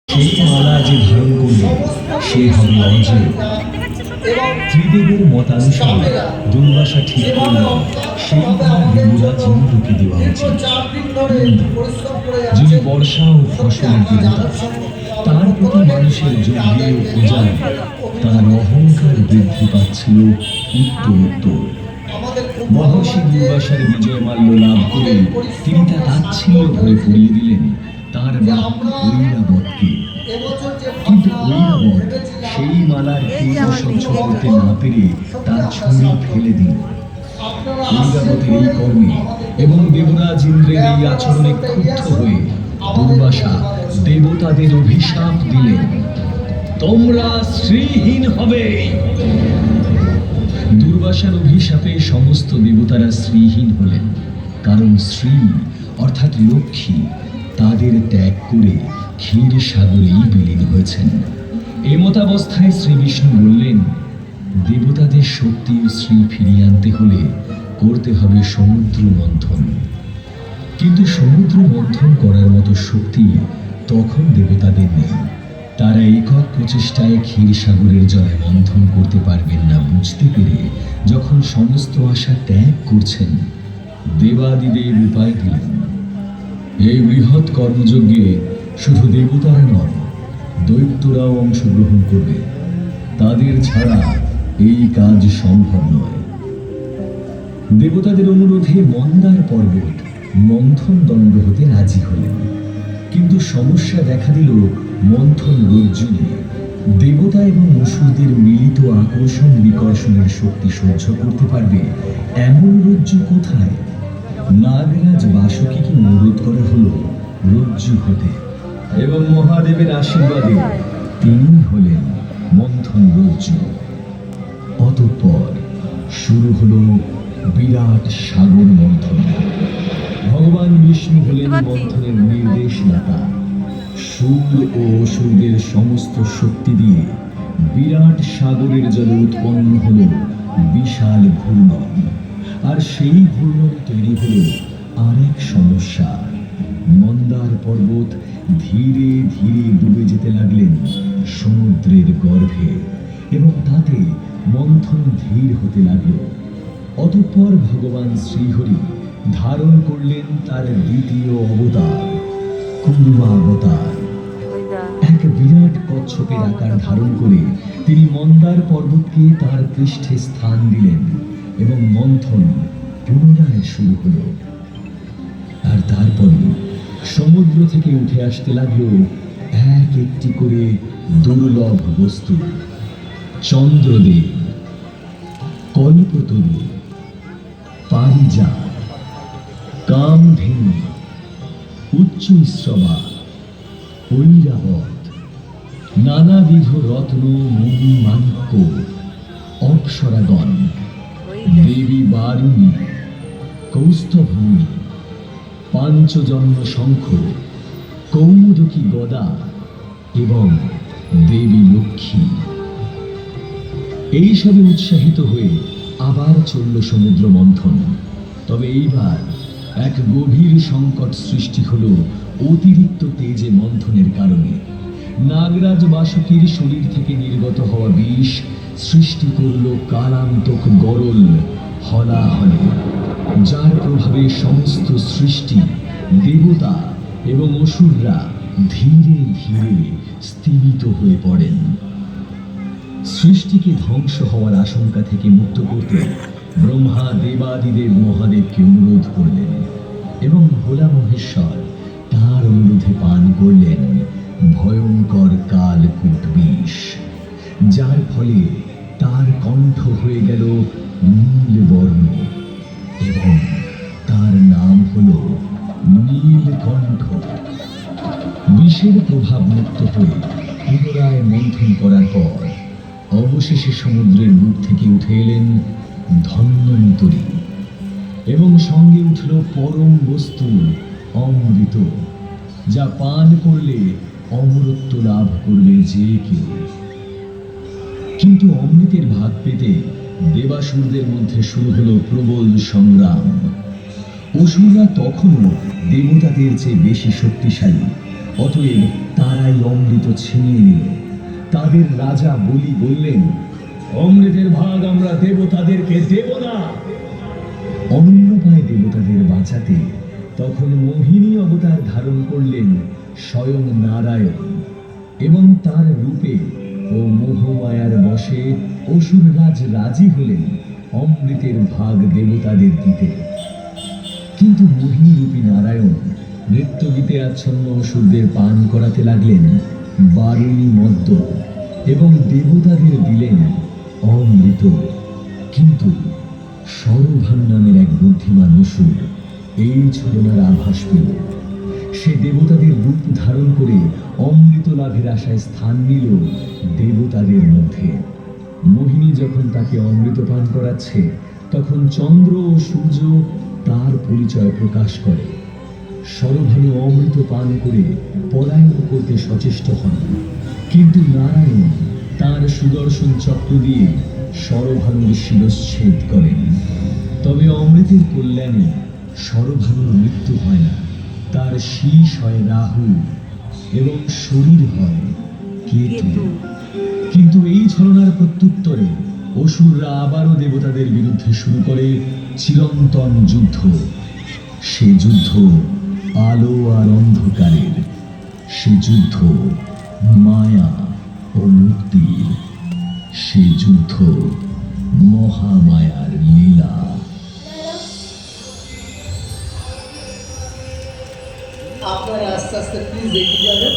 সেই মালা যে ধারণ করবে সে হবে অজেয়। ত্রিদেবের মতানুসারে দুর্বাসা ঠিক করল সেই মালা দেবরাজ ইন্দ্রকে দেওয়া উচিত। যিনি বর্ষা ও ফসলের দেবতা, তার প্রতি মানুষের যজ্ঞে ও পূজায় তার অহংকার বৃদ্ধি পাচ্ছিল উত্তরোত্তর। মহর্ষি দুর্বাসার বিজয় মাল্য লাভ করে তিনি তা তাচ্ছিল্য ভরে পড়িয়ে দিলেন তার বাহক ঐরাবতকে। কিন্তু ঐরাবত সেই মালার পূর্ণ সহ্য করতে না পেরে তার ছুরি ফেলে দিল। ঐরাবতের এই কর্মে এবং দেবরাজ ইন্দ্রের এই আচরণে ক্ষুব্ধ হয়ে দুর্বাসা দেবতাদের অভিশাপ দিলেন, তোমরা শ্রীহীন হবে। দুর্বাসার অভিশাপে সমস্ত দেবতারা শ্রীহীন হলেন, কারণ শ্রী অর্থাৎ লক্ষ্মী তাদের ত্যাগ করে ক্ষীর সাগরেই বিলীন হয়েছেন। এমতাবস্থায় শ্রী বিষ্ণু বললেন, দেবতাদের শক্তি ও শ্রী ফিরিয়ে আনতে হলে করতে হবে সমুদ্র মন্থন। কিন্তু সমুদ্র মন্থন করার মতো শক্তি তখন দেবতাদের নেই। তারা একক প্রচেষ্টায় ক্ষীর সাগরের জলে মন্থন করতে পারবেন না বুঝতে পেরে যখন সমস্ত আশা ত্যাগ করছেন, দেবাদিদেব উপায় দিলেন। এই বৃহৎ কর্মযজ্ঞে শুধু দেবতারা নয়, দৈত্যরাও অংশগ্রহণ করবে। তাদের ছাড়া এই কাজ সম্ভব নয়। দেবতাদের অনুরোধে মন্দার পর্বত মন্থন দণ্ড হতে রাজি হলেন। কিন্তু সমস্যা দেখা দিল মন্থন রজ্জু নিয়ে। দেবতা এবং অসুরদের মিলিত আকর্ষণ বিকর্ষণের শক্তি সহ্য করতে পারবে এমন রজ্জু কোথায়? নাগরাজ বাসুকীকে অনুরোধ করা হলো রজ্জু হতে, এবং মহাদেবের আশীর্বাদে তিনি হলেন মন্থন রজ্জু। অতঃপর শুরু হলো বিরাট সাগর মন্থন। ভগবান বিষ্ণু হলেন মন্থনের নির্দেশদাতা। সুর ও অসুরদের সমস্ত শক্তি দিয়ে বিরাট সাগরের জলে উৎপন্ন হল বিশাল ঘূর্ণন। আর সেই ঘূর্ণন তৈরি হল আরেক সমস্যা। মন্দার পর্বত ধীরে ধীরে ডুবে যেতে লাগলেন সমুদ্রের গর্ভে, এবং তাতে মন্থন ধীর হতে লাগল। অতঃপর ভগবান শ্রীহরি ধারণ করলেন তার দ্বিতীয় অবতার কুর্মাবতার। এক বিরাট কচ্ছপের আকার ধারণ করে তিনি মন্দার পর্বতকে তার পৃষ্ঠে স্থান দিলেন, এবং মন্থন পুনরায় শুরু হলো। আর তারপরে সমুদ্র থেকে উঠে আসতে লাগলো এক একটি করে দুর্লভ বস্তু। চন্দ্রদেব, কল্পতরু, পারিজাত, কামধেনু, উচ্চৈঃশ্রবা, ঐরাবত, নানাবিধ রত্ন, মণি, মাণিক্য, অপ্সরাগণ, দেবী বারুণী, কৌস্তভূমি, পাঞ্চজন্য শঙ্খ, কৌমুদকী গদা এবং দেবী লক্ষ্মী। এইসবে উৎসাহিত হয়ে আবার চলল সমুদ্র মন্থন। তবে এইবার এক গভীর সংকট সৃষ্টি হলো অতিরিক্ত তেজে মন্থনের কারণে। নাগরাজ বাসুকীর শরীর থেকে নির্গত হওয়া বিষ সৃষ্টি করল কালান্তক গরল হলাহলে, যার প্রভাবে সমস্ত সৃষ্টি, দেবতা এবং অসুররা ধীরে ধীরে স্থিমিত হয়ে পড়েন। সৃষ্টিকে ধ্বংস হওয়ার আশঙ্কা থেকে মুক্ত করতে ব্রহ্মা দেবাদিদেব মহাদেবকে অনুরোধ করলেন, এবং ভোলা মহেশ্বর তার অনুরোধে পান করলেন ভয়ঙ্কর কালকূট বিষ, যার ফলে তার কণ্ঠ হয়ে গেল নীলবর্ণ, এবং তার নাম হল নীলকণ্ঠ। বিষের প্রভাব মুক্ত হয়ে পুনরায় মন্থন করার পর অবশেষে সমুদ্রের বুক থেকে উঠে এলেন ধন্বন্তরী, এবং সঙ্গে উঠল পরম বস্তু অমৃত, যা পান করলে অমরত্ব লাভ করবে যে কেউ। কিন্তু অমৃতের ভাগ পেতে দেবাসুরদের মধ্যে শুরু হলো প্রবল সংগ্রাম। অসুররা তখনও দেবতাদের চেয়ে বেশি শক্তিশালী, অতএব তারাই অমৃত ছিনিয়ে নিল। তাদের রাজা বলি বললেন, অমৃতের ভাগ আমরা দেবতাদেরকে দেব না। অনন্য পায় দেবতাদের বাঁচাতে তখন মোহিনী অবতার ধারণ করলেন স্বয়ং নারায়ণ, এবং তার রূপে ও মোহমায়ার বশে অসুররাজ রাজি হলেন অমৃতের ভাগ দেবতাদের দিতে। কিন্তু মোহিনী রূপী নারায়ণ নৃত্যগীতে আচ্ছন্ন অসুরদের পান করাতে লাগলেন বারুণী মদ্য, এবং দেবতাদের দিলেন অমৃত। কিন্তু সরভানু নামের এক বুদ্ধিমান অসুর এই ছলনার আভাস পেল। সে দেবতাদের রূপ ধারণ করে অমৃত লাভের আশায় স্থান নিল দেবতাদের মধ্যে। মোহিনী যখন তাকে অমৃত পান করাচ্ছে, তখন চন্দ্র ও সূর্য তার পরিচয় প্রকাশ করে। সরভানু অমৃত পান করে পলায়ন করতে সচেষ্ট হন, কিন্তু নারায়ণ তার সুদর্শন চক্র দিয়ে সরভানুর শিরশ্ছেদ করেন। তবে অমৃতের কল্যাণে সরভানুর মৃত্যু হয় না, তার শীষ হয় রাহু এবং শরীর হয় কেতু। কিন্তু এই ছলনার প্রত্যুত্তরে অসুররা আবারও দেবতাদের বিরুদ্ধে শুরু করে চিরন্তন যুদ্ধ। সে যুদ্ধ আলো আর অন্ধকারের, সে যুদ্ধ মায়া ও মুক্তির, সে যুদ্ধ মহামায়ার লীলা। আপনারা আস্তে আস্তে প্লিজ এগিয়ে যাবেন।